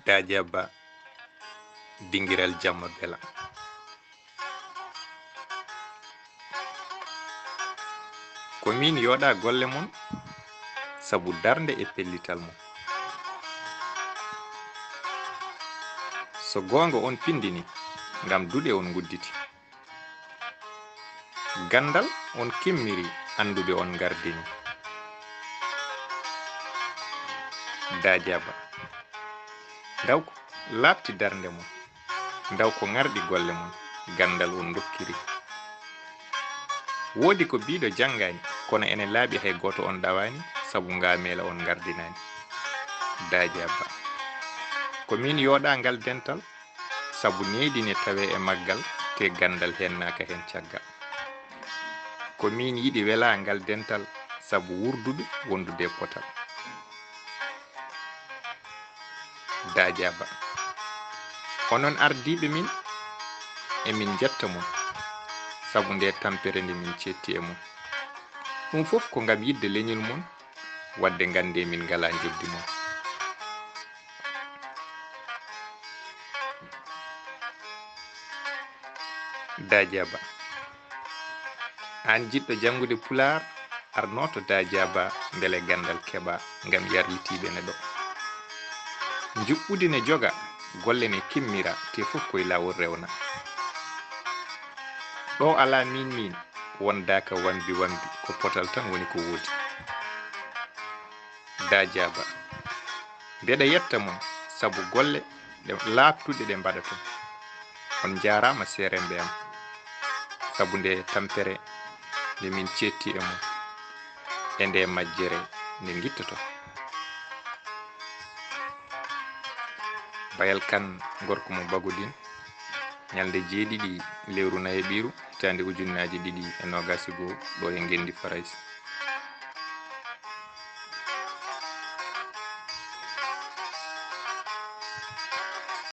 Dajaba dingiral jamma bela. Ko min yoɗa golle mon sabu darnde e pellital mon. So gonga on pindini ngam duɗe on gudditi. Gandal on kimmiri andude on gardini. Dajaba daw ko labti darnde mon, daw ko ngardi golle mon, gandal on dokkiri. Wodi ko biiɗo jangani kono ene laaɓi hay goto on ɗawani sabu ngamela on gardinani. Dajaba ko min yoɗa ngal dental sabu neydine tawe e maggal te gandal hennaka hen caggal. Ko min yiɗi wela ngal dental sabu wurdude wondude potal. Dajaba onon ardiɓe min emin jetta mon sabu nde tampere nde min cetti e mon. Ɗum fof ko ngam yidde leñol mon wadde gande min ngala joddi mon. Dajaba an jiɗɗo jangude pular arnoto Dajaba beele gandal keɓa ngam yarlitiɓe neɗɗo. Juɓɓude ne joga golle ne kimmira te fof koye lawol rewna. Ɗo ala min wondaka wambi ko potal tan woni ko wodi. Dajaba mbeɗa yetta mon sabu golle ɗe labtuɗe ɗe mbaɗaton. On jarama serembe am sabu nde tampere nde min cetti e mon e nde majjere nde guittoto. Bayal Kane gorko mo Bagodin ñalde 7 lewru nayeɓiru hitande 2021 ɗo e Ngendi Farais.